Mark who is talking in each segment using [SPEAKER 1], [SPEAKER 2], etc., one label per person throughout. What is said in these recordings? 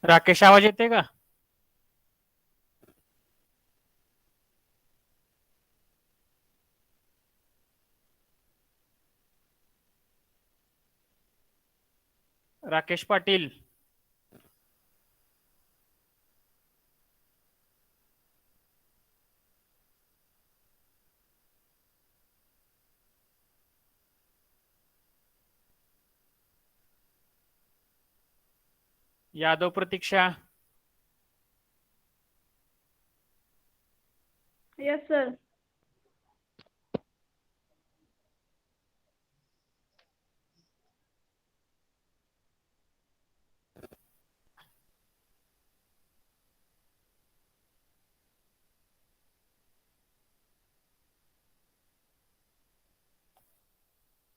[SPEAKER 1] राकेश, आवाज येते का? राकेश पाटील. यादव प्रतीक्षा.
[SPEAKER 2] Yes, sir.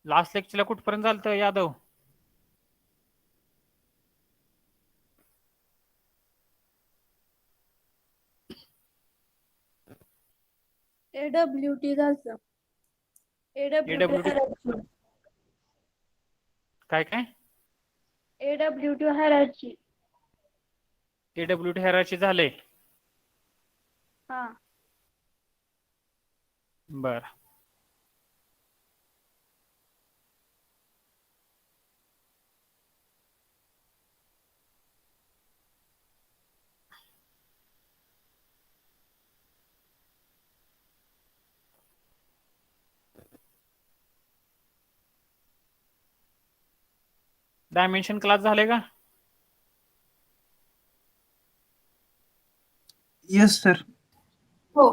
[SPEAKER 1] लास्ट लेक्चरला कुठपर्यंत झालं यादव?
[SPEAKER 2] AWT झालं. AWT
[SPEAKER 1] AWT
[SPEAKER 2] hierarchy.
[SPEAKER 1] काय काय?
[SPEAKER 2] AWT hierarchy.
[SPEAKER 1] AWT हेराची झाले.
[SPEAKER 2] हा.
[SPEAKER 1] बर. डायमेन्शन क्लास झाले का?
[SPEAKER 3] Yes sir.
[SPEAKER 2] हो.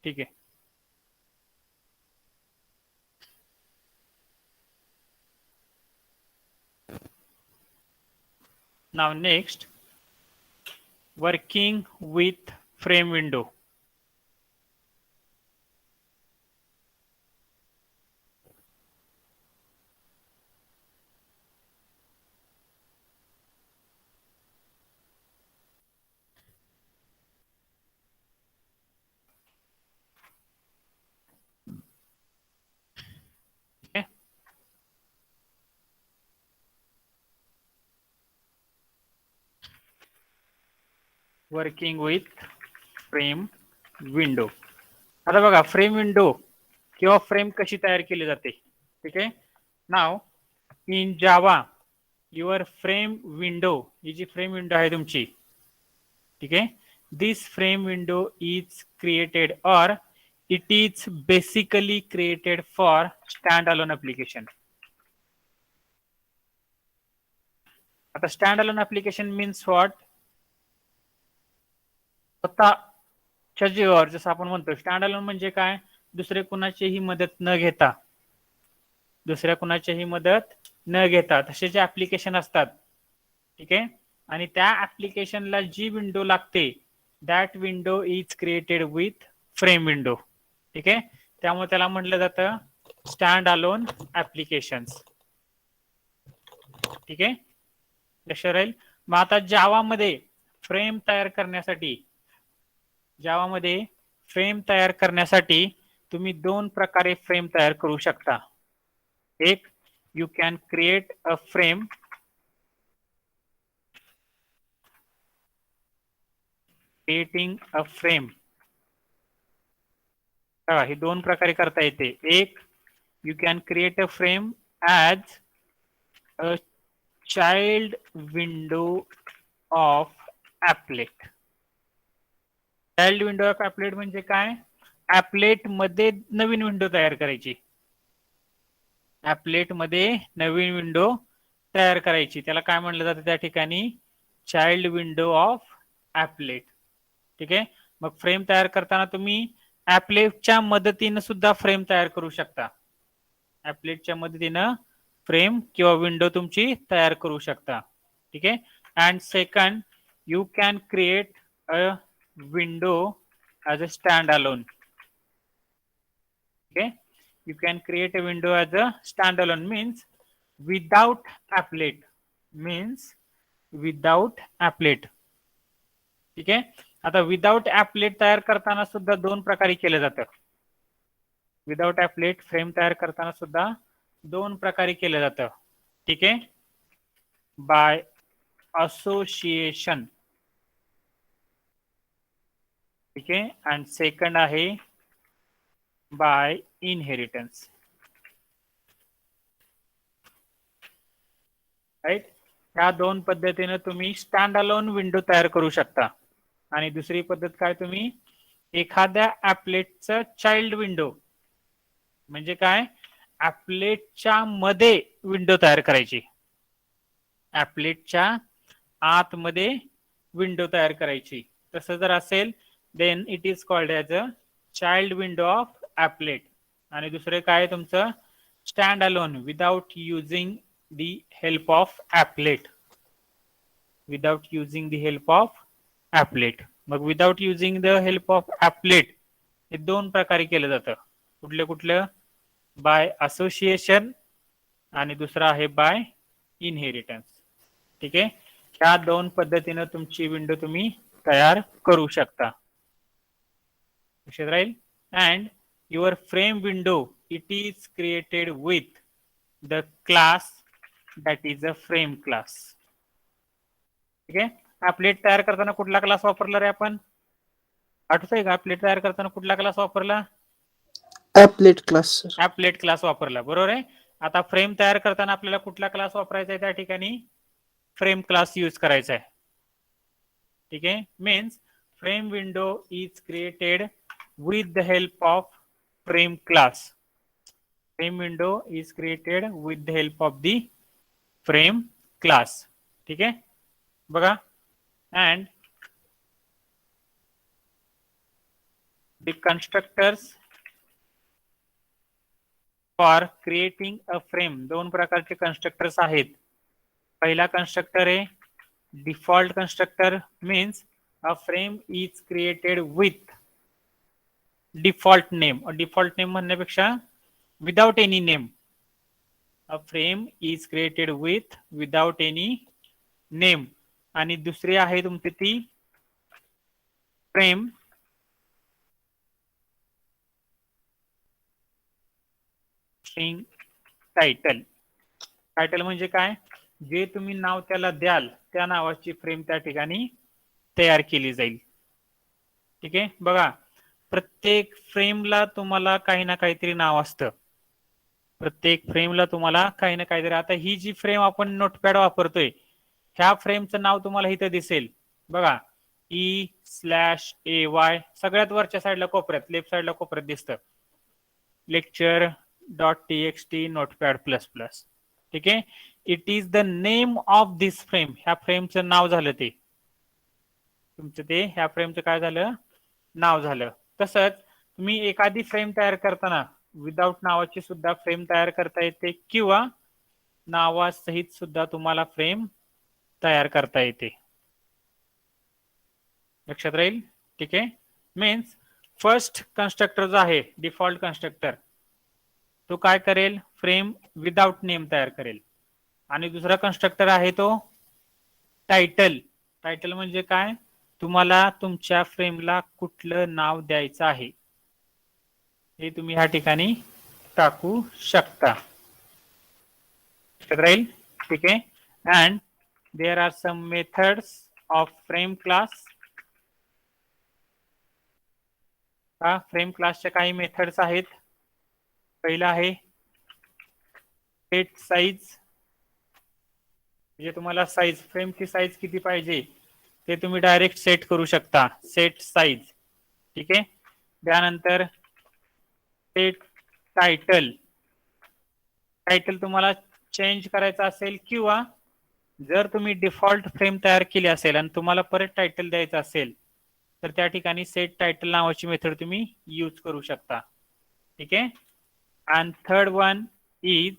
[SPEAKER 1] ठीक आहे. नाव next working with frame window. Working with frame window. आता बघा फ्रेम विंडो किंवा फ्रेम कशी तयार केली जाते. ठीक आहे. नाव in Java your frame window, ही जी फ्रेम विंडो आहे तुमची, ठीक आहे, this frame window is created और it is basically created for stand alone application. आता stand alone application means what? स्वतःच्या जीवावर, जसं आपण म्हणतो स्टँड अलोन म्हणजे काय, दुसरे कुणाचीही मदत न घेता, दुसऱ्या कुणाचीही मदत न घेता तसे जे ऍप्लिकेशन असतात, ठीक आहे, आणि त्या ऍप्लिकेशनला जी विंडो लागते that window is created with frame window. ठीक आहे, त्यामुळे त्याला म्हटलं जातं स्टँड अलोन ऍप्लिकेशन्स. ठीक आहे, लक्षात राहील. मग आता जावामध्ये फ्रेम तयार करण्यासाठी, जावामध्ये फ्रेम तयार करण्यासाठी तुम्ही दोन प्रकारे फ्रेम तयार करू शकता. एक, you can create a frame, creating a frame. हे दोन प्रकारे करता येते. एक, you can create a frame as a child window of applet. Child window of applet म्हणजे काय? ॲपलेट मध्ये नवीन विंडो तयार करायची. ॲपलेट मध्ये नवीन विंडो तयार करायची, त्याला काय म्हणलं जातं त्या ठिकाणी? Child window of applet. ठीक आहे, मग फ्रेम तयार करताना तुम्ही ॲपलेटच्या मदतीने सुद्धा फ्रेम तयार करू शकता. ॲपलेटच्या मदतीनं फ्रेम किंवा विंडो तुमची तयार करू शकता. ठीक आहे. And second, you can create a window as a stand alone. Okay, you can create a window as a standalone, means without applet, means without applet. ठीक आहे. आता विदाउट ऍपलेट तयार करताना सुद्धा दोन प्रकारे केलं जातं. विदाउट ऍपलेट फ्रेम तयार करताना सुद्धा दोन प्रकारे केलं जातं. ठीक आहे, बाय असोसिएशन. ठीक आहे, अँड सेकंड आहे बाय इनहेरिटन्स. राईट, ह्या दोन पद्धतीने तुम्ही स्टँड अलोन विंडो तयार करू शकता. आणि दुसरी पद्धत काय, तुम्ही एखाद्या ऍपलेटचं चाइल्ड विंडो, म्हणजे काय, ऍपलेटच्या मध्ये विंडो तयार करायची. ऍपलेटच्या आतमध्ये विंडो तयार करायची. तसं जर असेल then it is called as a child window of applet. आणि दुसरे काय तुमचं stand alone without using the help of applet, without using the help of applet. मग without using the help of applet हे दोन प्रकारे केलं जातं. कुठले कुठलं? बाय असोसिएशन आणि दुसरा आहे बाय इनहेरिटन्स. ठीक आहे, ह्या दोन पद्धतीने तुमची विंडो तुम्ही तयार करू शकता. लक्षात राहील. And your frame window it is created with the class that is a frame class. ठीक आहे, ऍपलेट तयार करताना कुठला क्लास वापरला रे आपण? आठवतंय का ऍपलेट तयार करताना कुठला क्लास वापरला?
[SPEAKER 3] ऍपलेट क्लास.
[SPEAKER 1] ऍपलेट क्लास वापरला, बरोबर आहे. आता फ्रेम तयार करताना आपल्याला कुठला क्लास वापरायचा आहे? त्या ठिकाणी फ्रेम क्लास यूज करायचा आहे. ठीक आहे, means frame window is created with the help of frame class. Frame window is created with the help of the frame class. ठीक आहे, बघा. And the constructors for creating a frame, दोन प्रकारचे constructors आहेत. पहिला कन्स्ट्रक्टर आहे default constructor means a frame is created with default name. Default name म्हणण्यापेक्षा without any name. A frame is created with without any name. आणि दुसरी आहे तुमची ती फ्रेम स्ट्रिंग टायटल. टायटल म्हणजे काय, जे तुम्ही नाव त्याला द्याल त्या नावाची फ्रेम त्या ठिकाणी तयार केली जाईल. ठीक आहे, बघा प्रत्येक फ्रेमला तुम्हाला काही ना काहीतरी नाव असतं. प्रत्येक फ्रेमला तुम्हाला काही ना काहीतरी. आता ही जी फ्रेम आपण नोटपॅड वापरतोय ह्या फ्रेमचं नाव तुम्हाला इथं दिसेल बघा, E/AY सगळ्यात वरच्या साईडला कोपऱ्यात लेफ्ट साईडला कोपऱ्यात दिसतं lecture.txt notepad++. ठीक आहे, it is the name of this frame. ह्या फ्रेमचं नाव झालं ते तुमचं, ते ह्या फ्रेमचं काय झालं, नाव झालं. तसंच तुम्ही एखादी फ्रेम तयार करताना विदाउट नावाची सुद्धा फ्रेम तयार करता येते किंवा नावासहित सुद्धा तुम्हाला फ्रेम तयार करता येते. लक्षात राहील. ठीक आहे, मीन्स फर्स्ट कन्स्ट्रक्टर जो आहे डिफॉल्ट कन्स्ट्रक्टर तो काय करेल, फ्रेम विदाउट नेम तयार करेल. आणि दुसरा कन्स्ट्रक्टर आहे तो टायटल. टायटल म्हणजे काय, तुम्हाला तुमच्या फ्रेमला कुठलं नाव द्यायचं आहे हे तुम्ही ह्या ठिकाणी टाकू शकता. लक्षात राहील. ठीक आहे, and there are some methods of frame class. Frame क्लासच्या काही मेथड्स आहेत. पहिला आहे सेट साइज, म्हणजे तुम्हाला साइज फ्रेमची साइज किती पाहिजे ते तुम्ही डायरेक्ट सेट करू शकता, सेट साइज. ठीक आहे, त्यानंतर सेट टायटल. टायटल तुम्हाला चेंज करायचं असेल किंवा जर तुम्ही डिफॉल्ट फ्रेम तयार केली असेल आणि तुम्हाला परत टायटल द्यायचं असेल तर त्या ठिकाणी सेट टायटल नावाची मेथड तुम्ही यूज करू शकता. ठीक आहे, and third one is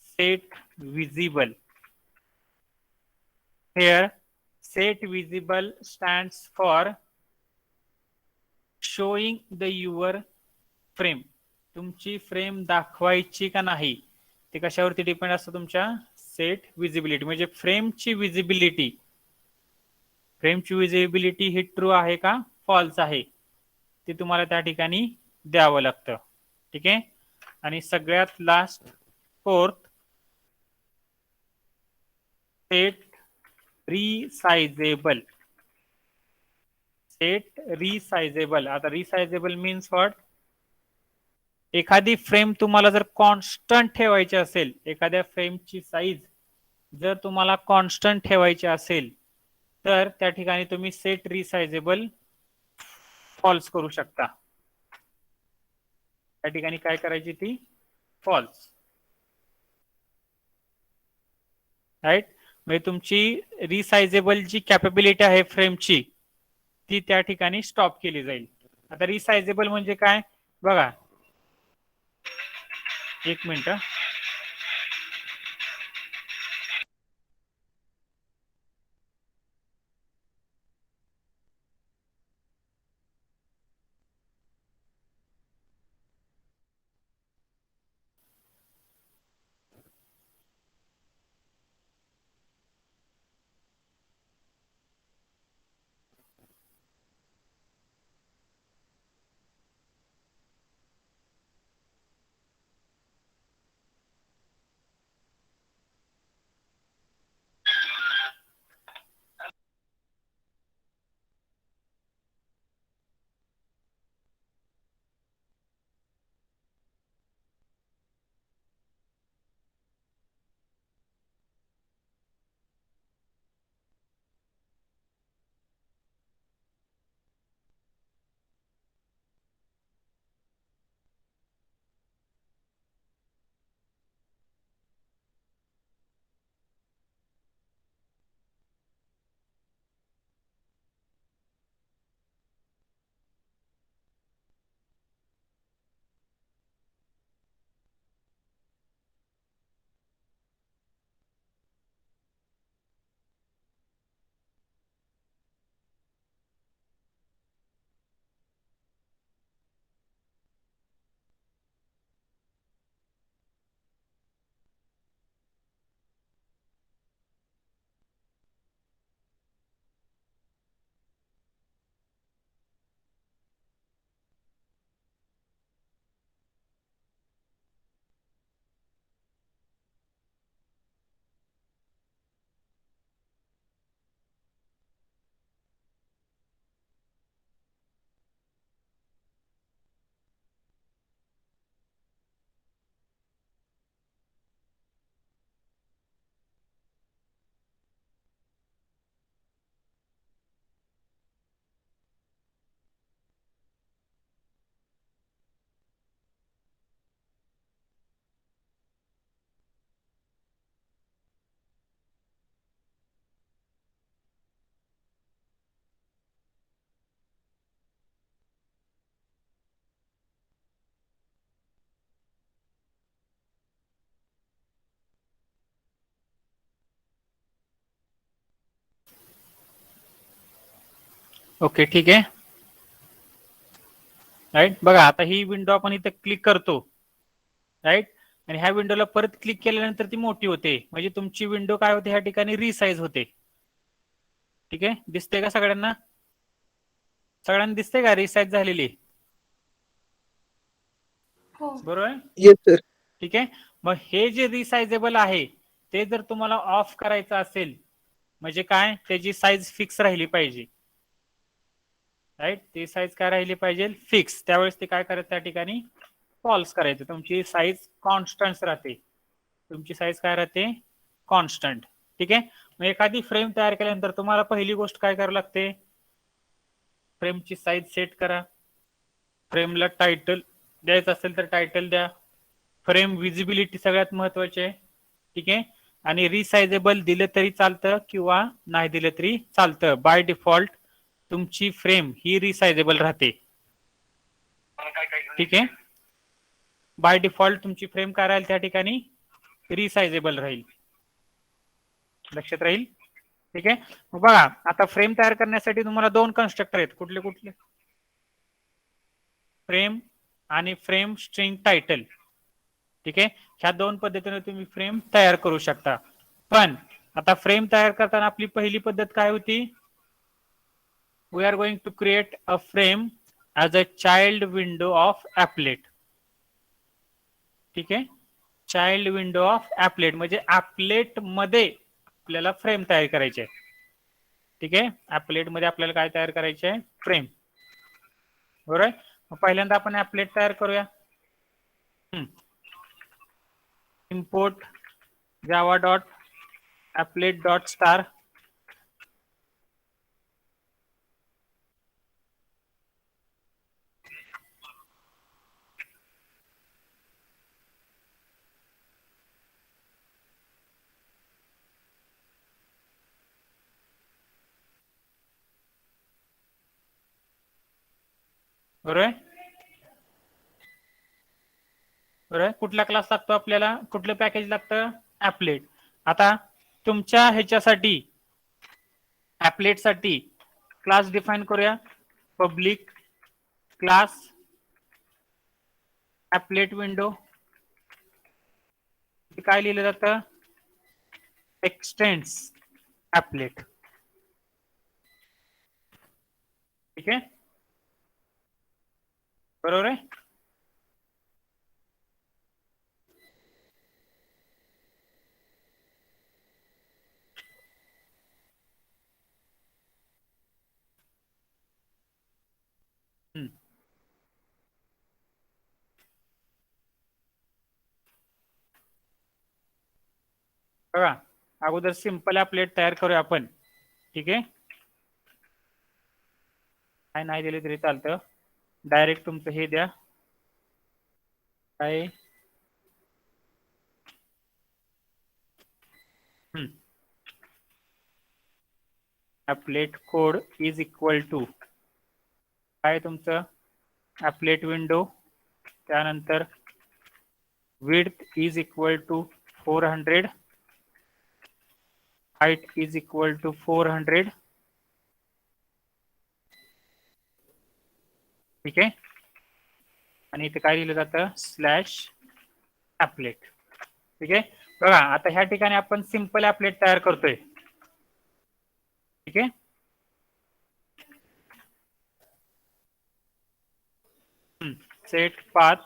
[SPEAKER 1] set visible. Here set visible stands for showing the your frame. तुमची फ्रेम दाखवायची का नाही ते कशावरती डिपेंड असतं, तुमच्या सेट विजिबिलिटी. म्हणजे फ्रेमची विजिबिलिटी ही ट्रू आहे का फॉल्स आहे ते तुम्हाला त्या ठिकाणी द्यावं लागतं. ठीक आहे, आणि सगळ्यात last fourth set resizable. Set resizable. आता रिसाइजेबल मीन्स व्हॉट, एखादी फ्रेम तुम्हाला जर कॉन्स्टंट ठेवायची असेल, एखाद्या फ्रेमची साईज जर तुम्हाला कॉन्स्टंट ठेवायची असेल तर त्या ठिकाणी तुम्ही सेट रिसाइजेबल फॉल्स करू शकता. त्या ठिकाणी काय करायची, ती फॉल्स. राईट, म्हणजे तुमची रिसाइजेबल जी कॅपेबिलिटी आहे फ्रेमची ती त्या ठिकाणी स्टॉप केली जाईल. आता रिसाइजेबल म्हणजे काय बघा, एक मिनिट. ओके, ठीक आहे. राईट, बघा आता ही विंडो आपण इथे क्लिक करतो, राईट, आणि ह्या विंडोला परत क्लिक केल्यानंतर ती मोठी होते, म्हणजे तुमची विंडो काय होते ह्या ठिकाणी रिसाइज होते. ठीक आहे, दिसते का सगळ्यांना? सगळ्यांना दिसते का रिसाइज झालेली?
[SPEAKER 2] हो.
[SPEAKER 1] बरोबर आहे.
[SPEAKER 3] Yes, sir.
[SPEAKER 1] ठीक आहे, मग हे जे रिसाइजेबल आहे ते जर तुम्हाला ऑफ करायचं असेल, म्हणजे काय, त्याची साईज फिक्स राहिली पाहिजे, राईट, ती साईज काय राहिली पाहिजे, फिक्स. त्यावेळेस ते काय करायचं त्या ठिकाणी फॉल्स करायचं, तुमची साईज कॉन्स्टंट राहते, तुमची साईज काय राहते, कॉन्स्टंट. ठीक आहे, मग एखादी फ्रेम तयार केल्यानंतर तुम्हाला पहिली गोष्ट काय करावी लागते, फ्रेमची साईज सेट करा, फ्रेमला टायटल द्यायचं असेल तर टायटल द्या, फ्रेम विजिबिलिटी सगळ्यात महत्वाची आहे. ठीक आहे, आणि रिसाइजेबल दिलं तरी चालतं किंवा नाही दिलं तरी चालतं. बाय डिफॉल्ट तुमची फ्रेम ही रिसाइजेबल राहते. ठीक आहे, बाय डिफॉल्ट तुमची फ्रेम काय राहील त्या ठिकाणी, रिसाइजेबल राहील, लक्षात राहील. ठीक आहे, मग बघा आता फ्रेम तयार करण्यासाठी तुम्हाला दोन कन्स्ट्रक्टर आहेत, कुठले कुठले, फ्रेम आणि फ्रेम स्ट्रिंग टायटल. ठीक आहे, ह्या दोन पद्धतीने तुम्ही फ्रेम तयार करू शकता. पण आता फ्रेम तयार करताना आपली पहिली पद्धत काय होती, we are going to create a frame as a child window of applet. ठीक आहे, चाइल्ड विंडो ऑफ ॲपलेट म्हणजे ॲपलेट मध्ये आपल्याला फ्रेम तयार करायची आहे. ठीक आहे, ॲपलेट मध्ये आपल्याला काय तयार करायचे आहे, फ्रेम. बरोबर, मग पहिल्यांदा आपण ॲपलेट तयार करूया. Import Java dot applet dot star. बरोबर, बरोबर, कुठला क्लास लागतो आपल्याला, कुठलं पॅकेज लागतं, ॲपलेट. आता तुमच्या ह्याच्यासाठी ॲपलेट साठी क्लास डिफाइन करूया, पब्लिक क्लास ॲपलेट विंडो. काय लिहिलं जातं, एक्सटेंड्स ॲपलेट. ठीक आहे, बरोबर आहे. बघा अगोदर सिंपल ॲपलेट तयार करूया आपण. ठीक आहे, काय नाही दिले तरी चालतं, डायरेक्ट तुमचं हे द्या, काय ॲपलेट कोड इज इक्वल टू काय तुमचं, ॲपलेट विंडो, त्यानंतर width is equal to 400, height is equal to 400. ठीक आहे, आणि इथे काय लिहिलं जातं, स्लॅश ॲपलेट. ठीक आहे, बघा आता ह्या ठिकाणी आपण सिंपल ॲपलेट तयार करतोय. ठीक आहे, सेट पाथ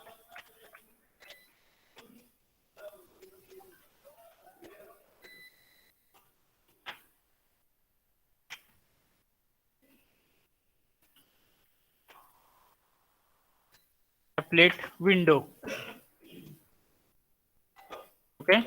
[SPEAKER 1] ॲपलेट विंडो. ओके,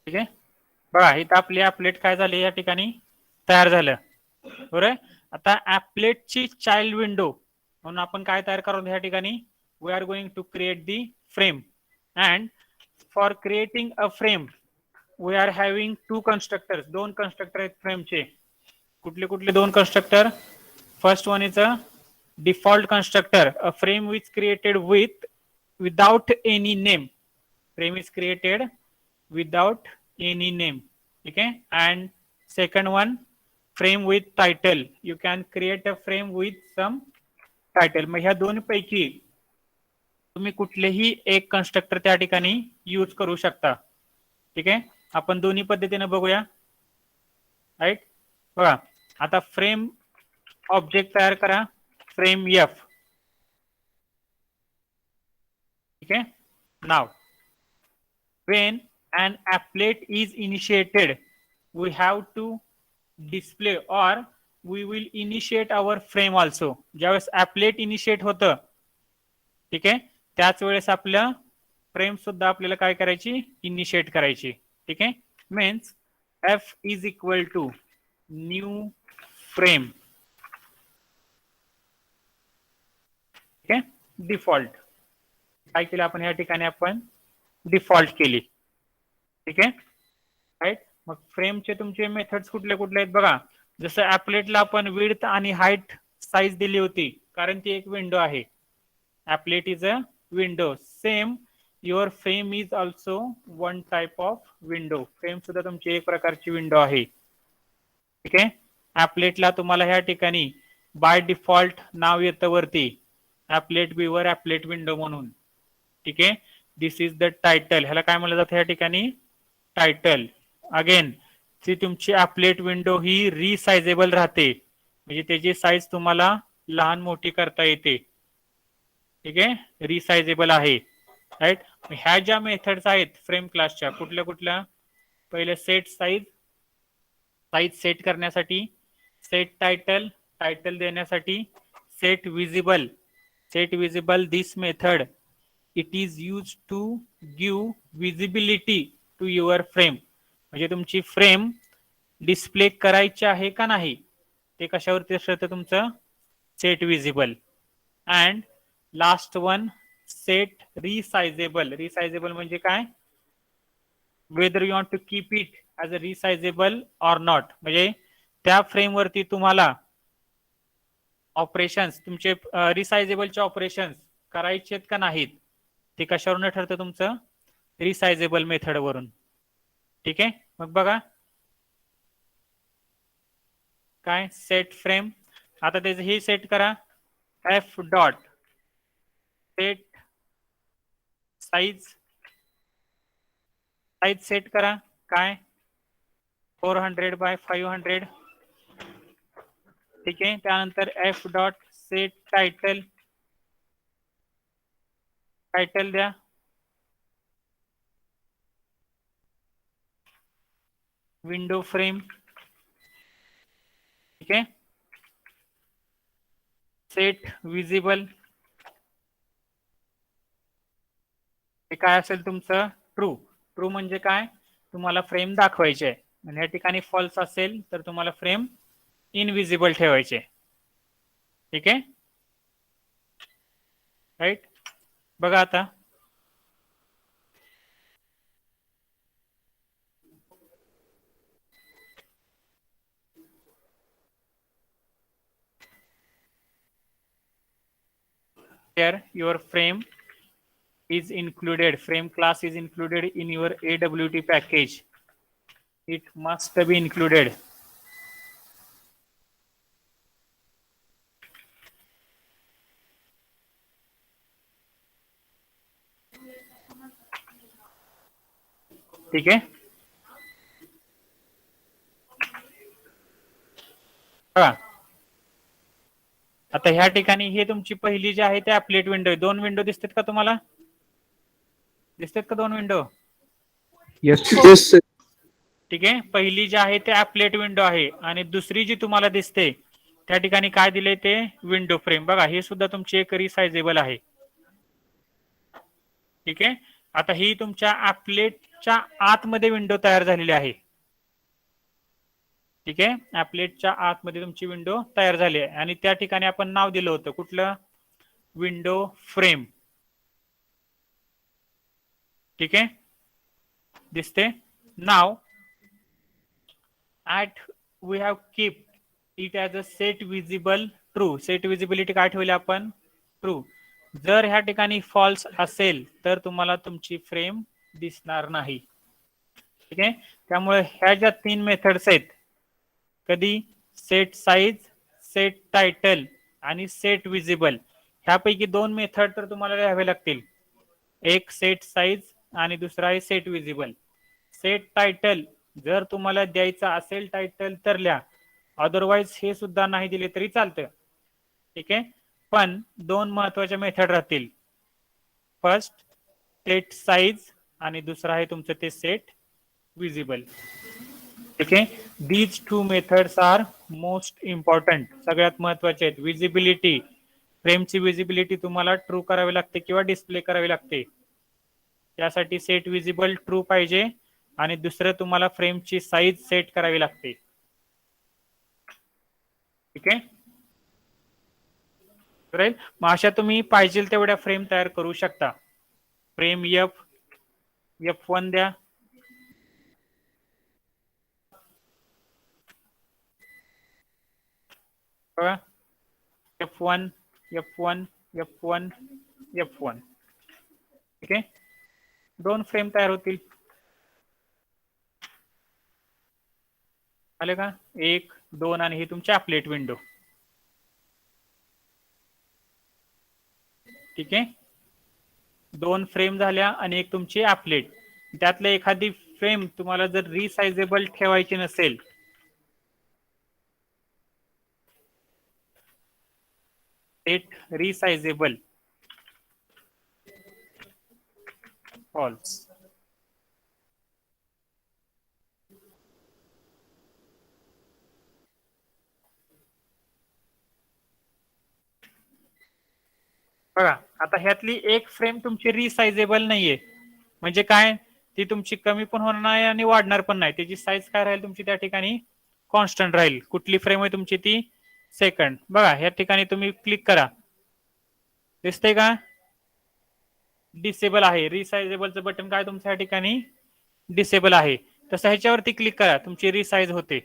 [SPEAKER 1] ठीक आहे. बघा इथं आपली ऍपलेट काय झाली या ठिकाणी तयार झालं. बरोबर. आता ऍपलेटची चाइल्ड विंडो म्हणून आपण काय तयार करू या ठिकाणी we are going to create the frame and for creating a frame we are having two constructors. दोन कन्स्ट्रक्टर आहेत फ्रेमचे. कुठले कुठले दोन constructor? First one is a default constructor, a frame which created without any name. Frame is created without any name. Okay, and second one, frame with title. You can create a frame with some title. मग ह्या दोन पैकी तुम्ही कुठलेही एक constructor त्या ठिकाणी use करू शकता. ठीक आहे, आपण दोन्ही पद्धतीने बघूया. राईट. बघा आता फ्रेम ऑब्जेक्ट तयार करा, फ्रेम एफ. ठीक आहे. नाव when an applet is initiated we have to display or we will initiate our frame also. ज्यावेळेस applet initiate होतं, ठीक आहे, त्याच वेळेस आपलं फ्रेम सुद्धा आपल्याला काय करायची? इनिशिएट करायची. ठीक आहे. Means f is equal to new frame. ठीक आहे. डिफॉल्ट काय केलं आपण या ठिकाणी? आपण डिफॉल्ट केली. ठीक आहे. राईट. मग फ्रेमचे तुमचे मेथड्स कुठले कुठले आहेत बघा. जसं ऍपलेटला आपण विड्थ आणि हाईट साईज दिली होती, कारण ती एक विंडो आहे. Applet is a window. Same your frame is also one type of window. Frame सुद्धा तुमची एक प्रकारची विंडो आहे. ठीक आहे. ऍपलेटला तुम्हाला ह्या ठिकाणी बाय डिफॉल्ट नाव येतं वरती, ऍपलेट व्ह्यूवर, ऍपलेट विंडो म्हणून. ठीक आहे. दिस इज द टायटल. ह्याला काय म्हणलं जातं या ठिकाणी? टायटल. अगेन ती तुमची ऍपलेट विंडो ही रिसाइजेबल राहते, म्हणजे त्याची साईज तुम्हाला लहान मोठी करता येते. ठीक आहे. रिसाइजेबल आहे. राईट. ह्या ज्या मेथड्स आहेत फ्रेम क्लासच्या, कुठल्या कुठल्या? पहिले सेट साईज, साईज सेट करण्यासाठी, सेट टायटल, टायटल देण्यासाठी, set visible. Set visible, this method it is used to give visibility to your frame. म्हणजे तुमची फ्रेम डिस्प्ले करायची आहे का नाही ते कशावरती असतं तुमचं? Set visible. And last one, set resizable. Resizable म्हणजे काय? Whether you want to keep it as a resizable or not. म्हणजे त्या फ्रेमवरती तुम्हाला ऑपरेशन्स, तुमचे रिसाइजेबलचे ऑपरेशन्स करायचे आहेत का नाहीत ते कशावरून ठरतं? तुमचं रिसाइजेबल मेथड वरून. ठीक आहे. मग बघा काय सेट फ्रेम. आता त्याचं हे सेट करा, F dot set size. Size set करा काय? 400 बाय 500. ठीक आहे. त्यानंतर F dot set title. Title द्या. Window frame. ठीक आहे. Set visible. हे काय असेल तुमचं? ट्रू. ट्रू म्हणजे काय? तुम्हाला फ्रेम दाखवायचे आहे. आणि या ठिकाणी फॉल्स असेल तर तुम्हाला फ्रेम इनविजिबल ठेवायचे. ठीक आहे. राईट. बघा आता here your frame is included, frame class is included in your AWT package. It must be included. ठीक आहे. आता ह्या ठिकाणी हे तुमची पहिली जी आहे ते ऍपलेट विंडो. दोन विंडो दिसतात का तुम्हाला? दिसतात का दोन विंडो?
[SPEAKER 3] Yes, sir.
[SPEAKER 1] ठीक आहे, पहिली जी आहे ते ऍपलेट विंडो आहे आणि दुसरी जी तुम्हाला दिसते त्या ठिकाणी काय दिले ते विंडो फ्रेम. बघा हे सुद्धा तुमची एक रिसायझेबल आहे. ठीक आहे, आता ही तुमच्या ऍपलेटच्या आतमध्ये विंडो तयार झालेली आहे. ठीक आहे, ऍपलेटच्या आतमध्ये तुमची विंडो तयार झाली आहे आणि त्या ठिकाणी आपण नाव दिलं होतं कुठलं, विंडो फ्रेम. ठीक आहे, दिसते नाव at we have keep it as a set visible true. Set visibility काय ठेवली आपण, ट्रू. जर ह्या ठिकाणी फॉल्स असेल तर तुम्हाला तुमची फ्रेम दिसणार नाही. ठीक आहे, त्यामुळे ह्या ज्या 3 मेथड्स आहेत, कधी सेट साइज, सेट टायटल आणि सेट विजिबल, ह्यापैकी 2 मेथड तर तुम्हाला लिहावे लागतील. एक सेट साइज आणि दुसरा आहे सेट विजिबल. सेट टायटल जर तुम्हाला द्यायचा असेल टायटल तर लिहा, अदरवाइज हे सुद्धा नाही दिले तरी चालतं. ठीक आहे, पण 2 महत्वाच्या मेथड राहतील. फर्स्ट सेट साइज आणि दुसरा आहे तुमचं ते सेट विजिबल. ठीक आहे, these 2 methods are most important, सगळ्यात महत्वाचे आहेत. विजिबिलिटी, फ्रेमची विजिबिलिटी तुम्हाला ट्रू करावी लागते किंवा डिस्प्ले करावी लागते. त्यासाठी सेट विजिबल ट्रू पाहिजे आणि दुसरं तुम्हाला फ्रेमची साईज सेट करावी लागते. ठीक आहे, राईट. मग अशा तुम्ही पाहिजे तेवढ्या फ्रेम तयार करू शकता. फ्रेम F1 द्या, बघा F1 F1 F1 F1. ठीक आहे, 2 फ्रेम तयार होतील. आले का, 1 2 आणि ही तुमची ऍपलेट विंडो. ठीक आहे, 2 फ्रेम झाल्या आणि एक तुमची ऍपलेट. त्यातल्या एखादी फ्रेम तुम्हाला जर रिसायझेबल ठेवायची नसेल, सेट रिसायझेबल फॉल्स. बघा आता ह्यातली एक फ्रेम तुमची रिसायझेबल नाहीये, म्हणजे काय, ती तुमची कमी पण होणार नाही आणि वाढणार पण नाही. त्याची साईज काय राहील तुमची त्या ठिकाणी, कॉन्स्टंट राहील. कुठली फ्रेम आहे तुमची, ती सेकंड. बघा ह्या ठिकाणी तुम्ही क्लिक करा, दिसतंय का, डिसेबल आहे. रिसायझेबलचं बटन काय तुमच्या या ठिकाणी डिसेबल आहे. तसं ह्याच्यावरती क्लिक करा, तुमची रिसाईज होते.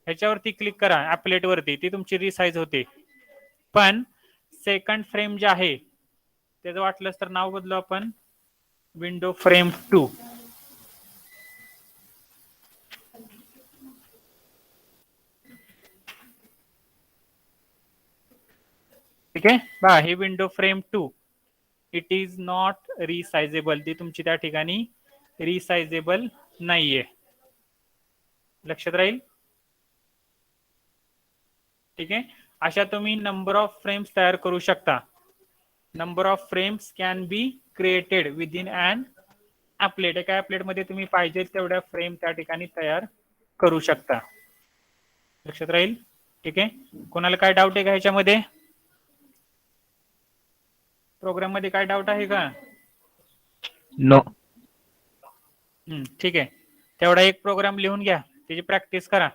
[SPEAKER 1] ह्याच्यावरती क्लिक करा ऍपलेट वरती, ती तुमची रिसाईज होते. पण सेकंड फ्रेम जे आहे त्याचं वाटलंच तर नाव बदलू आपण, विंडो फ्रेम 2. ठीक आहे, बघा हे window frame 2, it is not resizable. ती तुमची त्या ठिकाणी रिसायझेबल नाहीये, लक्षात राहील. ठीक आहे, अशा तुम्ही नंबर ऑफ फ्रेम्स तयार करू शकता. Number of frames can be created within an applet. एका ऍपलेट मध्ये तुम्ही पाहिजे तेवढ्या फ्रेम त्या ठिकाणी तयार करू शकता, लक्षात राहील. ठीक आहे, कोणाला काय डाऊट आहे का ह्याच्यामध्ये, प्रोग्राम मध्ये काय डाऊट आहे का?
[SPEAKER 4] नो.
[SPEAKER 1] ठीक आहे, तेवढा एक प्रोग्राम लिहून घ्या, त्याची प्रॅक्टिस करा.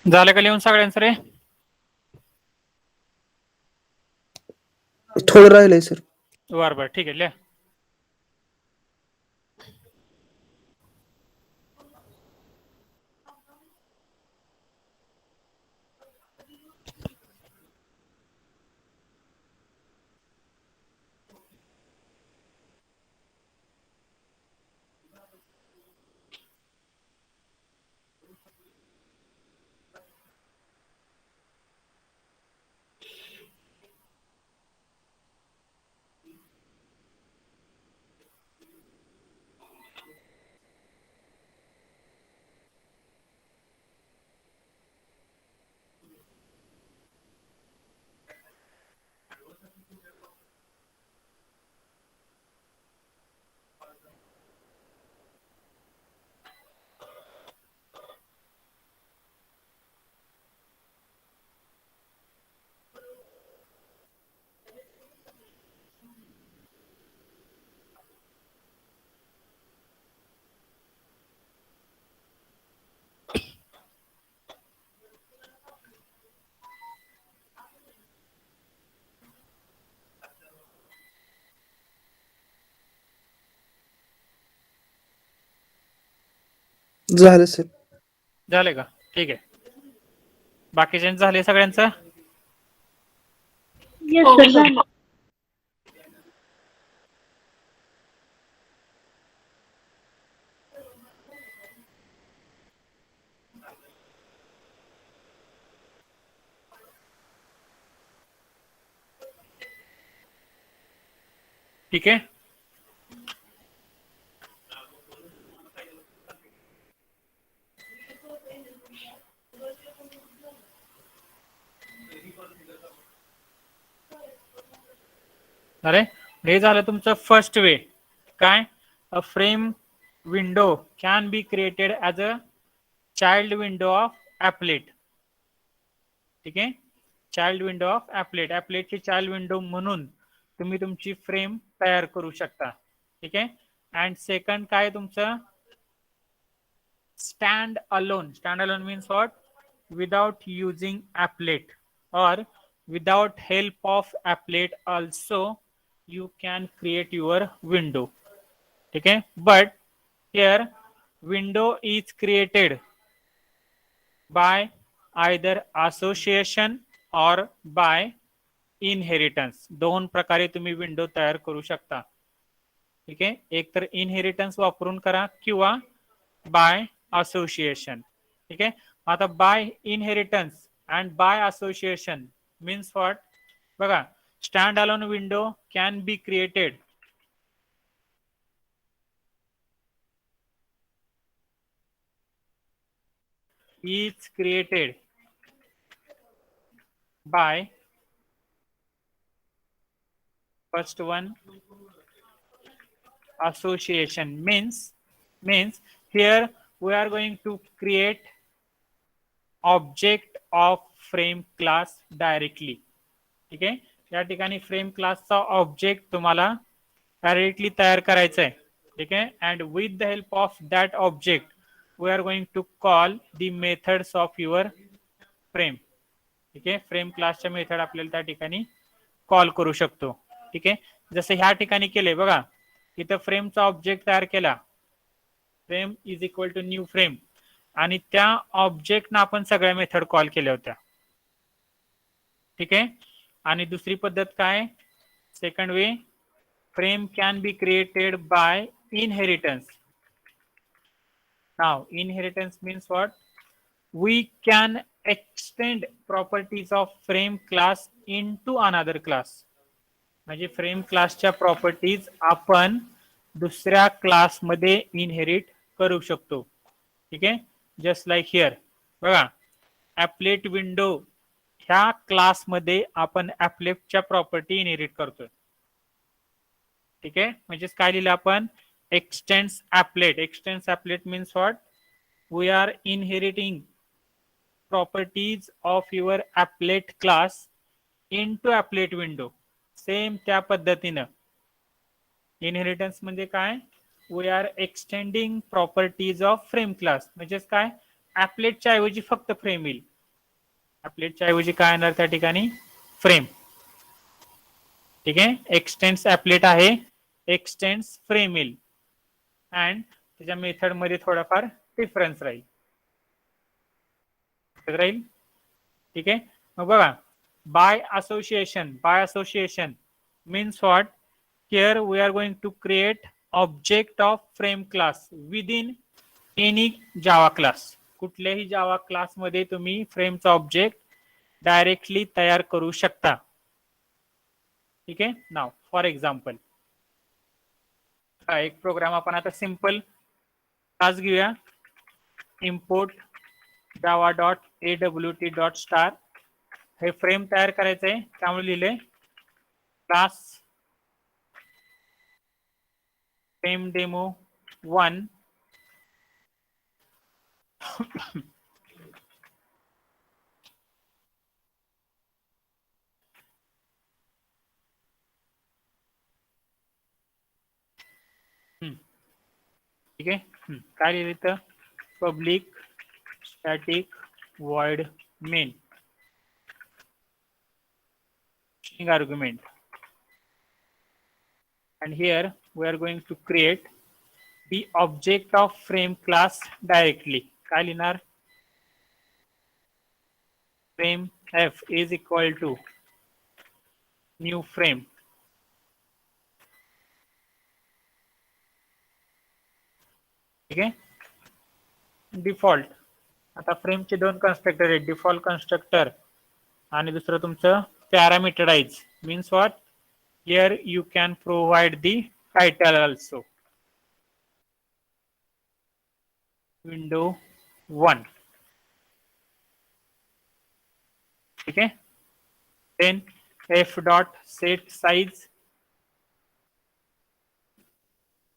[SPEAKER 1] झालं का लिहून सगळ्यांचं रे?
[SPEAKER 3] थोडं राहिलंय सर.
[SPEAKER 1] बरं ठीक आहे, लिहा.
[SPEAKER 3] झालं सर.
[SPEAKER 1] झाले का? ठीक आहे. बाकीच्यांचं झाले सगळ्यांचं?
[SPEAKER 2] येस सर झालं.
[SPEAKER 1] ठीक आहे. अरे हे झालं तुमचं फर्स्ट वे. काय? A frame window can be created as a child window of applet. ठीक आहे, चाइल्ड विंडो ऑफ ॲपलेट. ॲपलेटची चाइल्ड विंडो म्हणून तुम्ही तुमची फ्रेम तयार करू शकता. ठीक आहे. अँड सेकंड काय तुमचं? Stand alone. Stand alone means what? Without using applet और without help of applet also you can create your window. Okay, but here window is created by either association or by inheritance. दोन प्रकारे तुम्ही window तयार करू शकता. ठीक आहे, एक तर इनहेरिटन्स वापरून करा किंवा बाय असोसिएशन. ठीक आहे, आता by inheritance and by association means what? बघा, stand alone window can be created is created by first one association. Means here we are going to create object of frame class directly. ठीक आहे, या ठिकाणी frame क्लासचा object तुम्हाला directly तयार करायचा आहे. ठीक आहे, and with the help of that object we are going to call the methods of your frame. ठीक आहे, फ्रेम क्लासच्या मेथड आपल्याला त्या ठिकाणी कॉल करू शकतो. ठीक आहे, जसं ह्या ठिकाणी केले बघा, इथं फ्रेमचा ऑब्जेक्ट तयार केला, frame is equal to new frame, आणि त्या ऑब्जेक्टना आपण सगळ्या मेथड कॉल केल्या होत्या. ठीक आहे, आणि दुसरी पद्धत काय? Second way, frame can be created by inheritance. Now inheritance means what? We can extend properties of frame class into another class. म्हणजे फ्रेम क्लासच्या प्रॉपर्टीज आपण दुसऱ्या क्लासमध्ये इनहेरिट करू शकतो. ठीक आहे, जस्ट लाईक हिअर बघा, ॲपलेट विंडो ह्या क्लासमध्ये आपण ॲपलेटच्या प्रॉपर्टी इनहेरिट करतोय. ठीक आहे, म्हणजेच काय लिहिलं आपण? Extends applet. Extends applet means what? We are inheriting properties of your applet class into applet window. Same त्या पद्धतीनं इनहेरिटन्स म्हणजे काय? We are extending properties of frame class. म्हणजेच काय? ॲपलेटच्या ऐवजी फक्त फ्रेम येईल, ॲपलेटच्या ऐवजी काय येणार त्या ठिकाणी फ्रेम. ठीक आहे, एक्सटेन्स ॲपलेट आहे, एक्सटेन्स फ्रेम येईल अँड त्याच्या मेथड मध्ये थोडाफार डिफरन्स राहील. ठीक आहे, मग बघा by association means what. Here we are going to create object of frame class within any Java class. कुठल्याही जावा क्लास मध्ये तुम्ही फ्रेमचा ऑब्जेक्ट डायरेक्टली तयार करू शकता. ठीक आहे, नाव फॉर एक्झाम्पल एक प्रोग्राम आपण आता सिंपल क्लास घेऊया. इम्पोर्ट java.awt.star हे फ्रेम तयार करायचं आहे, त्यामुळे लिहिले क्लास फ्रेम डेमो 1 ठीक आहे. काय लिहिलं तर public static void main string argument, and here we are going to create the object of frame class directly. काय लिहिणार frame f is equal to new frame. ठीक आहे, डिफॉल्ट. आता फ्रेमचे दोन कन्स्ट्रक्टर आहेत, डिफॉल्ट कन्स्ट्रक्टर आणि दुसरं तुमचं parameterize. Means what, here you can provide the title also. Window 1. ठीक आहे, then f dot set size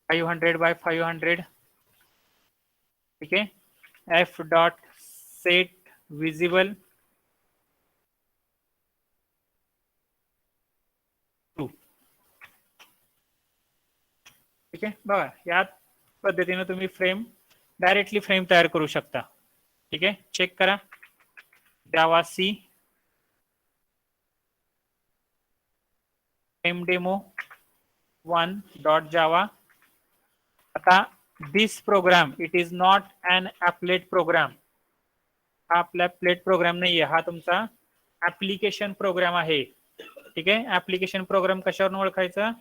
[SPEAKER 1] 500 by 500. ठीक आहे, f डॉट सेट विजिबल 2. ठीक आहे, बघा या पद्धतीने तुम्ही डायरेक्टली फ्रेम तयार करू शकता. ठीक आहे, चेक करा. Java C frame demo 1.java. आता this program it is not an applet program. हा आपला ॲपलेट प्रोग्राम नाहीये, हा तुमचा ऍप्लिकेशन प्रोग्राम आहे. ठीक आहे, ऍप्लिकेशन प्रोग्राम कशावरून ओळखायचा?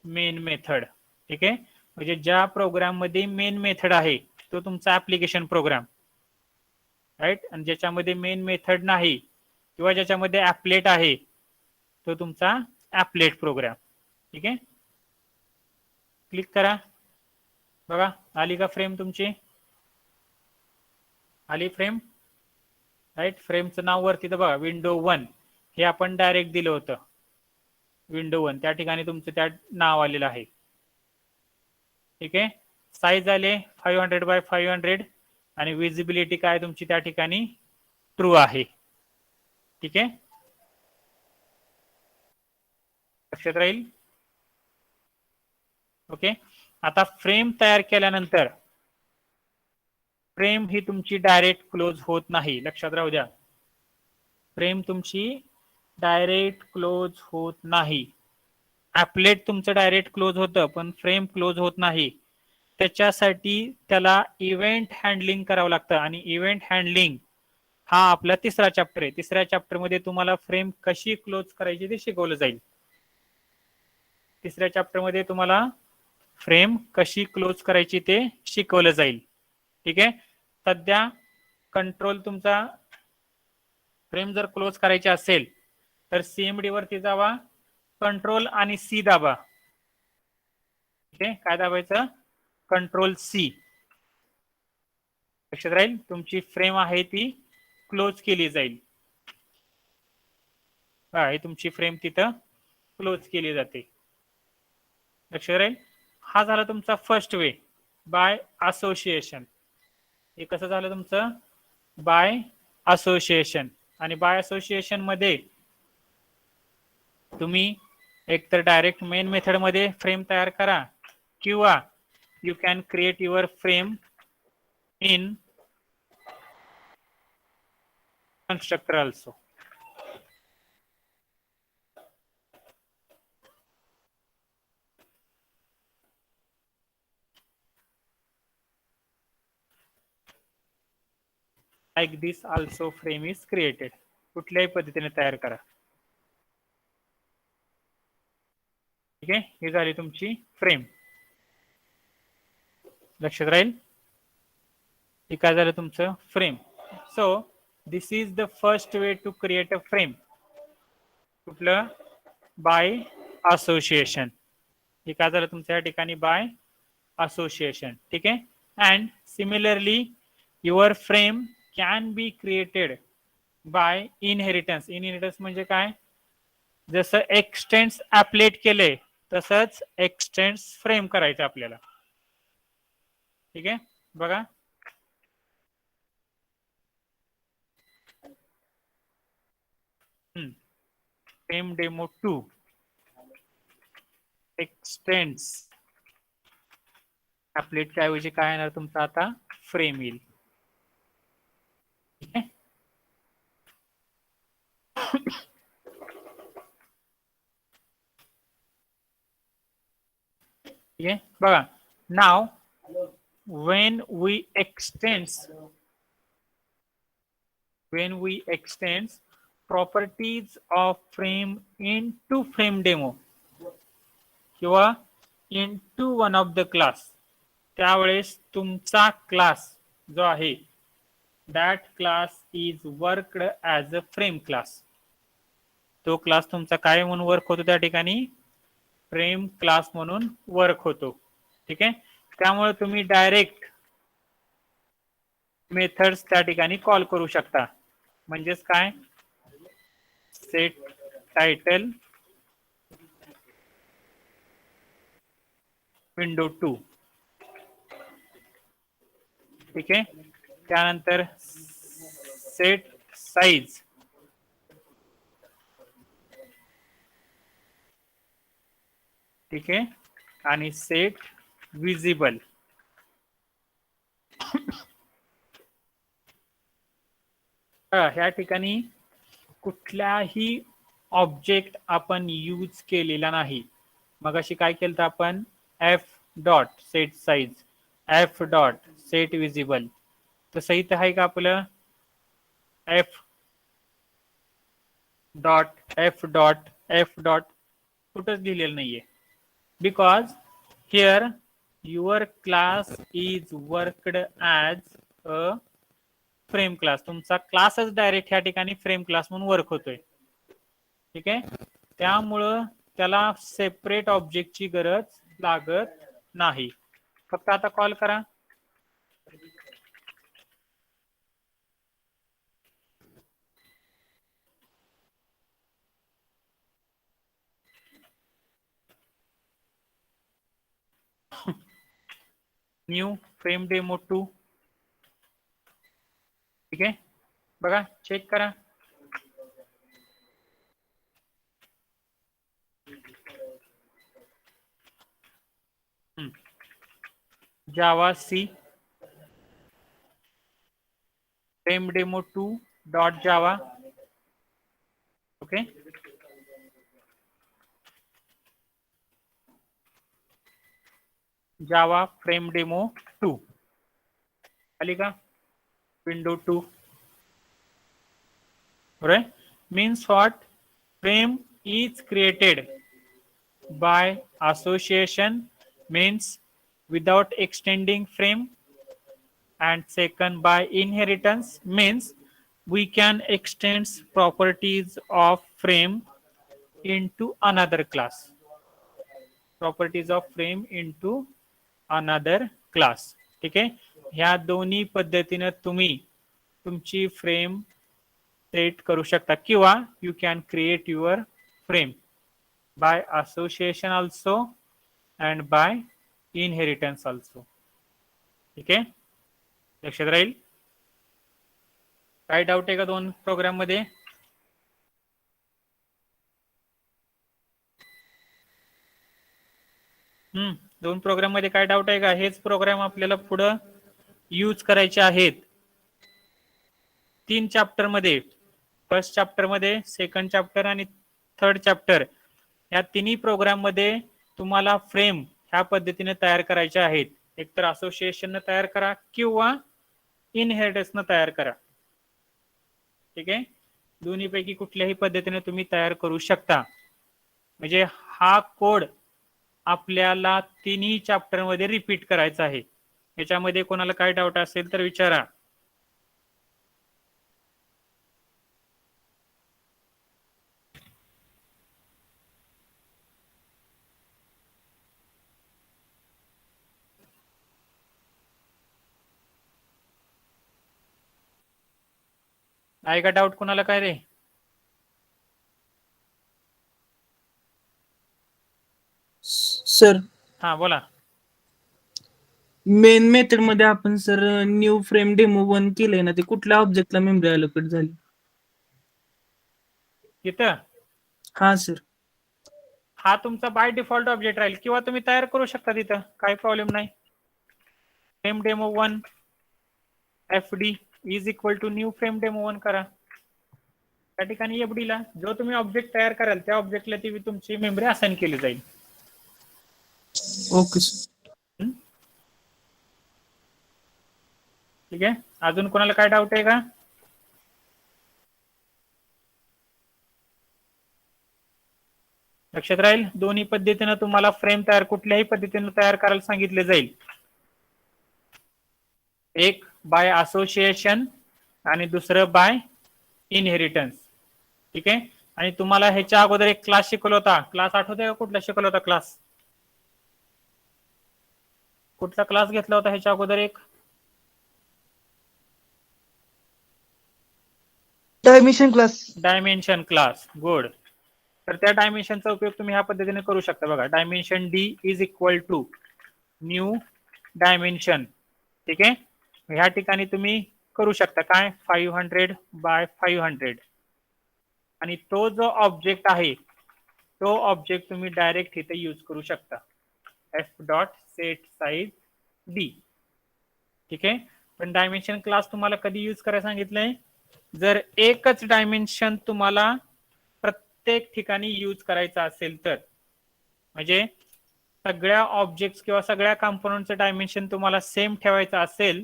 [SPEAKER 1] Main method. ठीक आहे, म्हणजे ज्या प्रोग्राम मध्ये मेन मेथड आहे तो तुमचा ऍप्लिकेशन प्रोग्राम, राईट. आणि ज्याच्यामध्ये मेन मेथड नाही किंवा ज्याच्यामध्ये ॲपलेट आहे तो तुमचा ॲपलेट प्रोग्राम. ठीक आहे, क्लिक करा. बघा आली का फ्रेम तुमची? आली फ्रेम, राईट. फ्रेमचं नाव वरती तर बघा विंडो 1 हे आपण डायरेक्ट दिलं होतं. विंडो 1 त्या ठिकाणी तुमचं त्या नाव आलेलं आहे. ठीक आहे, साईज आले 500 by 500 आणि विजिबिलिटी काय तुमची त्या ठिकाणी ट्रू आहे. ठीक आहे, लक्षात राहील. ओके, आता फ्रेम तयार केल्यानंतर फ्रेम ही तुमची डायरेक्ट क्लोज होत नाही, लक्षात राहू द्या. फ्रेम तुमची डायरेक्ट क्लोज होत नाही. ॲपलेट तुमचं डायरेक्ट क्लोज होतं पण फ्रेम क्लोज होत नाही. त्याच्यासाठी त्याला इव्हेंट हँडलिंग करावं लागतं आणि इव्हेंट हँडलिंग हा आपला तिसरा चॅप्टर आहे. तिसऱ्या चॅप्टर मध्ये तुम्हाला फ्रेम कशी क्लोज करायची ते शिकवलं जाईल. तिसऱ्या चॅप्टर मध्ये तुम्हाला फ्रेम कशी क्लोज करायची ते शिकवलं जाईल. ठीक आहे, सध्या कंट्रोल तुमचा फ्रेम जर क्लोज करायची असेल तर CMD वरती जावा, कंट्रोल आणि C दाबा. ठीक आहे, काय दाबायचं? Control C. लक्षात राहील, तुमची फ्रेम आहे ती क्लोज केली जाईल. ही तुमची फ्रेम तिथं क्लोज केली जाते. लक्षात राहील. हा झाला तुमचा फर्स्ट वे बाय असोसिएशन. हे कसं झालं तुमचं? By association. आणि बाय असोसिएशन मध्ये तुम्ही एकतर डायरेक्ट मेन मेथड मध्ये फ्रेम तयार करा किंवा you can create your frame in constructor also. Like this also frame is created. कुठल्याही पद्धतीने तयार करा. ठीक आहे, ही झाली तुमची फ्रेम. लक्षात राहील. हे काय झालं तुमचं frame. So this is the first way to create a frame. कुठलं? By association. हे काय झालं तुमच्या ठिकाणी बाय असोसिएशन. ठीक आहे. And similarly your frame can be created by inheritance. Inheritance म्हणजे काय? जसं एक्सटेन्स ॲपलेट केले तसंच एक्सटेन्स फ्रेम करायचं आपल्याला. ठीक आहे, बघा. फ्रेम डेमो 2 एक्सटेन्स ॲपलेटच्या ऐवजी काय येणार तुमचा आता? फ्रेम येईल. ठीक आहे. ठीक आहे, बघा. नाव when we extend properties of frame into frame demo किंवा into one of the class, त्यावेळेस तुमचा क्लास जो आहे that class is worked as a frame class. तो क्लास तुमचा काय म्हणून वर्क होतो त्या ठिकाणी? फ्रेम क्लास म्हणून वर्क होतो. ठीक आहे. त्यामुळे तुम्ही डायरेक्ट मेथड्स त्या ठिकाणी कॉल करू शकता. म्हणजेच काय? Set title window 2. ठीक आहे. त्यानंतर सेट साइज. ठीक आहे. आणि सेट विजिबल. ह्या ठिकाणी कुठलाही ऑब्जेक्ट आपण यूज केलेला नाही. मग अशी काय केलं तर आपण F dot set size, F dot set visible. तसं इथं आहे का आपलं? F dot F dot F dot कुठंच लिहिलेलं नाहीये. Because here your class is worked as a frame class. तुमचा क्लासच डायरेक्ट ह्या ठिकाणी फ्रेम क्लास म्हणून वर्क होतोय. ठीक आहे. त्यामुळं त्याला सेपरेट ऑब्जेक्टची गरज लागत नाही. फक्त आता कॉल करा. New frame demo 2. ठीक आहे, बघा, चेक करा. Java C frame demo 2 dot Java. Okay. Java frame demo 2 आली का? Window 2. right? Means what? Frame is created by association, means without extending frame, and second by inheritance, means we can extend properties of frame into another class. Properties of frame into another class. ठीक आहे. ह्या दोन्ही पद्धतीने तुम्ही तुमची frame set करू शकता किंवा you can create your frame by association also and by inheritance also. ठीक आहे, लक्षात राहील. काय डाऊट आहे का दोन प्रोग्राम मध्ये? दोन प्रोग्राम मध्ये काय डाऊट आहे का? हेच प्रोग्राम आपल्याला पुढे यूज करायचे आहेत 3 चॅप्टर मध्ये. फर्स्ट चॅप्टर मध्ये, सेकंड चॅप्टर आणि थर्ड चॅप्टर या तिन्ही प्रोग्राम मध्ये तुम्हाला फ्रेम ह्या पद्धतीने तयार करायचे आहेत. एकतर असोसिएशन तयार करा किंवा इनहेरिटन्स तयार करा. ठीक आहे, दोन्हीपैकी कुठल्याही पद्धतीने तुम्ही तयार करू शकता. म्हणजे हा कोड आपल्याला तिन्ही चॅप्टर मध्ये रिपीट करायचा आहे. याच्यामध्ये कोणाला काय डाऊट असेल तर विचारा. आहे का डाऊट कोणाला काय रे?
[SPEAKER 3] सर,
[SPEAKER 1] हा बोला.
[SPEAKER 3] मेन मेथड मध्ये आपण सर न्यू फ्रेम डेमो 1 केलंय ना, ते कुठल्या ऑब्जेक्टला मेमरी अलोकेट झाली?
[SPEAKER 1] तिथं
[SPEAKER 3] हा सर.
[SPEAKER 1] हा तुमचा बाय डिफॉल्ट ऑब्जेक्ट राहील किंवा तुम्ही तयार करू शकता तिथं, काही प्रॉब्लेम नाही. Frame demo 1 fd is equal to new frame demo 1 करा. त्या ठिकाणी एफडी ला जो तुम्ही ऑब्जेक्ट तयार कराल त्या ऑब्जेक्टला ती तुमची मेमरी असाइन केली जाईल.
[SPEAKER 3] Okay sir.
[SPEAKER 1] ठीक आहे, अजून कोणाला काय डाऊट आहे का? लक्षात राहील, दोन्ही पद्धतीने तुम्हाला फ्रेम तयार कुठल्याही पद्धतीने तयार करायला सांगितले जाईल. एक बाय असोसिएशन आणि दुसरं बाय इनहेरिटन्स. ठीक आहे, आणि तुम्हाला ह्याच्या अगोदर एक क्लास शिकवला होता. क्लास आठवतोय का कुठला शिकवला होता क्लास? कुठला क्लास घेतला होता ह्याच्या अगोदर? एक
[SPEAKER 3] dimension class.
[SPEAKER 1] Dimension class. Good. तर त्या डायमेन्शनचा उपयोग तुम्ही ह्या पद्धतीने करू शकता. बघा, dimension D is equal to new dimension. ठीक आहे, ह्या ठिकाणी तुम्ही करू शकता काय, 500 बाय 500. आणि तो जो ऑब्जेक्ट आहे तो ऑब्जेक्ट तुम्ही डायरेक्ट इथे यूज करू शकता, F dot set size D. ठीक आहे, पण डायमेन्शन क्लास तुम्हाला कधी यूज करायला सांगितलंय? जर एकच डायमेन्शन तुम्हाला प्रत्येक ठिकाणी यूज करायचा असेल तर, म्हणजे सगळ्या ऑब्जेक्ट्स किंवा सगळ्या कंपोनंटचं डायमेन्शन तुम्हाला सेम ठेवायचं असेल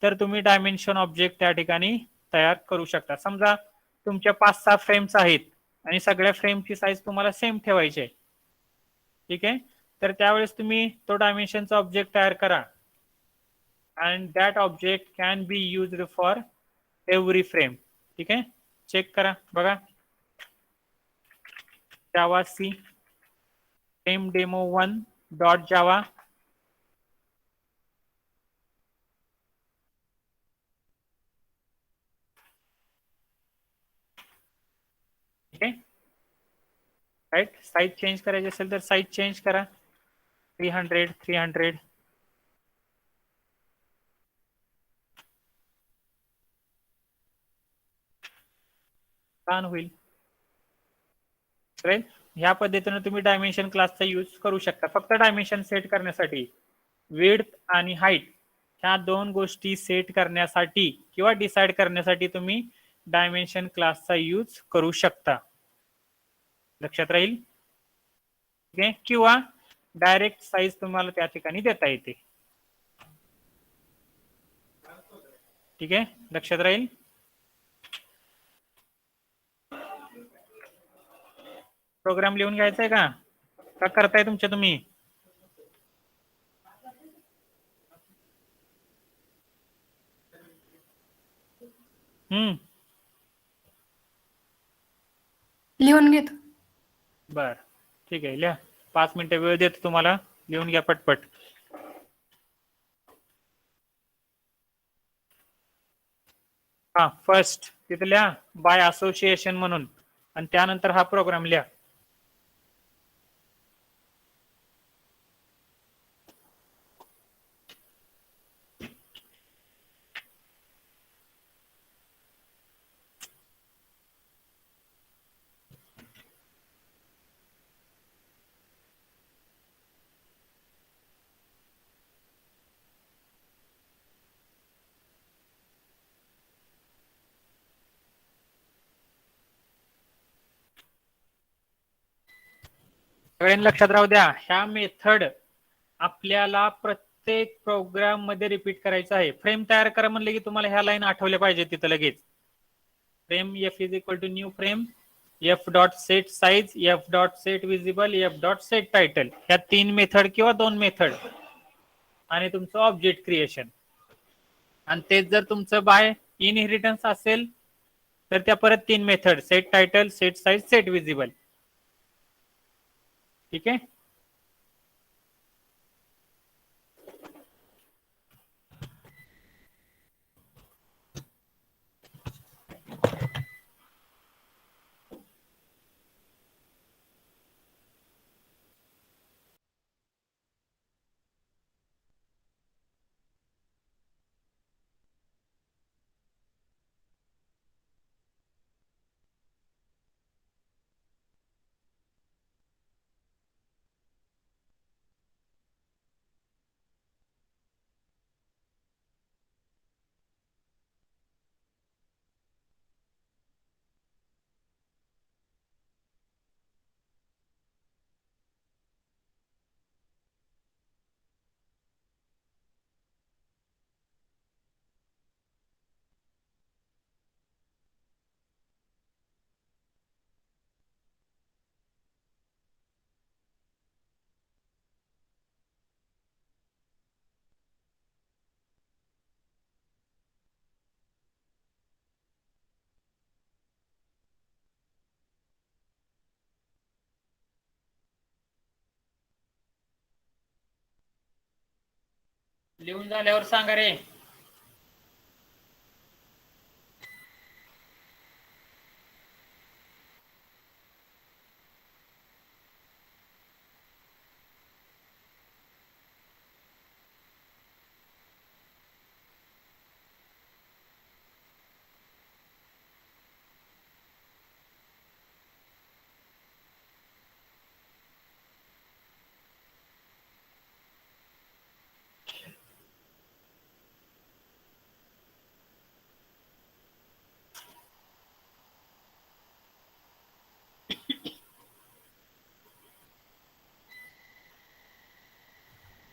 [SPEAKER 1] तर तुम्ही डायमेन्शन ऑब्जेक्ट त्या ठिकाणी तयार करू शकता. समजा तुमच्या 5-6 फ्रेम्स आहेत आणि सगळ्या फ्रेमची साईज तुम्हाला सेम ठेवायची आहे. ठीक आहे, तर त्यावेळेस तुम्ही तो डायमेन्शनचा ऑब्जेक्ट तयार करा and that object can be used for every frame. ठीक आहे, चेक करा. बघा, Java C frame demo 1 dot Java. ठीक आहे, राईट. साईज चेंज करायची असेल तर साईज चेंज करा, 300 छान होईल. राईट, ह्या पद्धतीने तुम्ही डायमेन्शन क्लासचा यूज करू शकता. फक्त डायमेन्शन सेट करण्यासाठी, विड्थ आणि हाईट ह्या दोन गोष्टी सेट करण्यासाठी किंवा डिसाइड करण्यासाठी तुम्ही डायमेन्शन क्लासचा यूज करू शकता. लक्षात राहील. ठीक आहे, किंवा डायरेक्ट साईज तुम्हाला त्या ठिकाणी देता येते. ठीक आहे, लक्षात राहील. प्रोग्राम लिहून घ्यायचा आहे का करताय तुमच्या तुम्ही?
[SPEAKER 5] लिहून घेतो.
[SPEAKER 1] बर, ठीक आहे, लिहा. 5 मिनिटं वेळ देतो तुम्हाला, लिहून घ्या पटपट. हा, फर्स्ट तिथे लिहा बाय असोसिएशन म्हणून आणि त्यानंतर हा प्रोग्राम लिहा. सगळ्यांनी लक्षात राहू द्या, ह्या मेथड आपल्याला प्रत्येक प्रोग्राम मध्ये रिपीट करायचं आहे. फ्रेम तयार करा म्हणले की तुम्हाला ह्या लाईन आठवल्या पाहिजे तिथं लगेच. Frame F is equal to new frame, F dot set size, F dot set visible, F dot set title, ह्या 3 मेथड किंवा 2 मेथड आणि तुमचं ऑब्जेक्ट क्रिएशन. आणि तेच जर तुमचं बाय इनहेरिटन्स असेल तर त्या परत 3 method, set title, set size, set visible. ठीक आहे. लिहून झाल्यावर सांगा रे.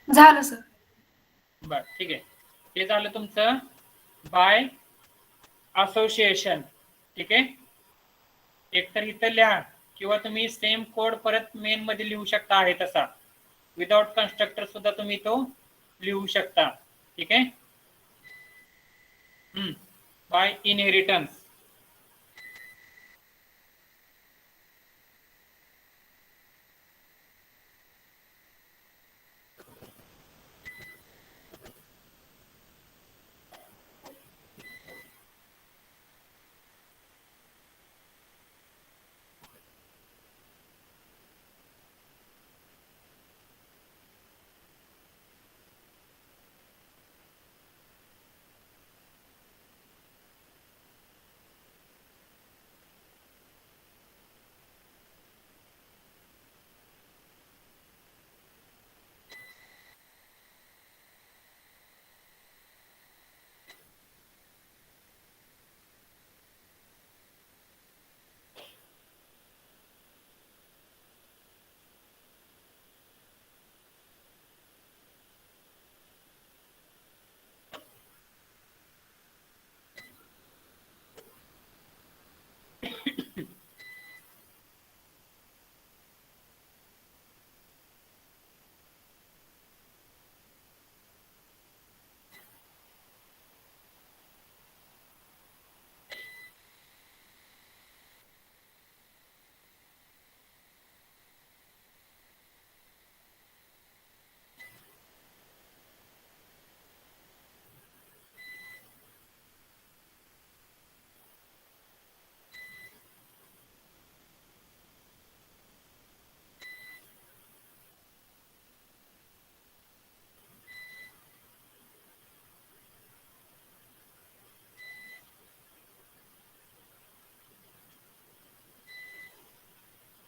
[SPEAKER 5] झालं सर.
[SPEAKER 1] बर ठीक आहे. हे झालं तुमचं बाय असोसिएशन. ठीक आहे. एकतर इथं लिहा किंवा तुम्ही सेम कोड परत मेन मध्ये लिहू शकता आहे तसा. विदाउट कन्स्ट्रक्टर सुद्धा तुम्ही तो लिहू शकता. ठीक आहे. By inheritance.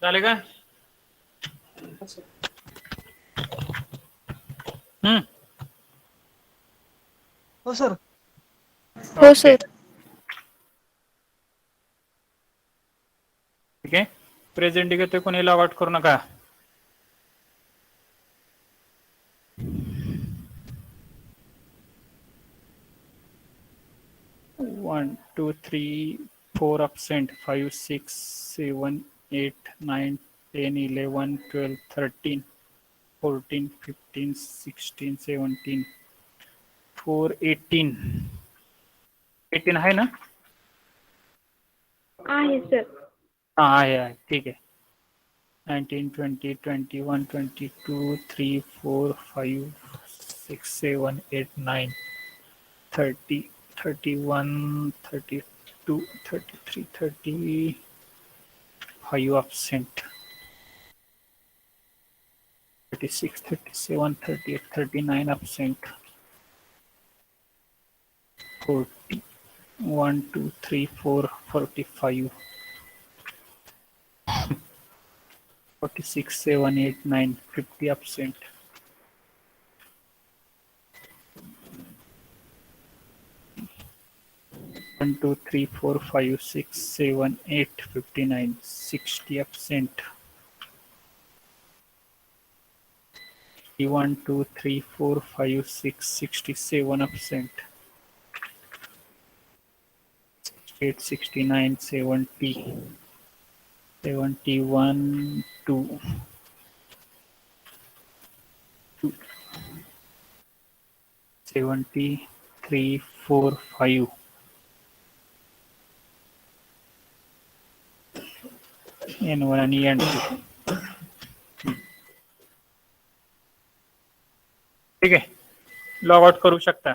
[SPEAKER 1] झाले का?
[SPEAKER 3] हो सर.
[SPEAKER 2] हो सर.
[SPEAKER 1] ठीक आहे. प्रेझेंट घेतोय, कोणी लॉग आउट करू नका. 1 2 3 4 absent, 5 6 7 8 9 10 11 12 13 14 15 16 17 4 18 आहे ना?
[SPEAKER 2] आहे सर.
[SPEAKER 1] हा आहे ठीक आहे. 19 20 21 22 3 4 5 6 7 8 9 30 31 32 33 35 absent, 36 37 38 39 absent, 40 1 2 3 4 45 46 7 8 9 50 absent. One, two, three, four, five, 6 7 8 59 60 absent. 1 2 3 4 5 6 67 absent. 8 69 70 71 2 73 4 5 N1 आणि N2. ठीक आहे, लॉग आउट करू शकता.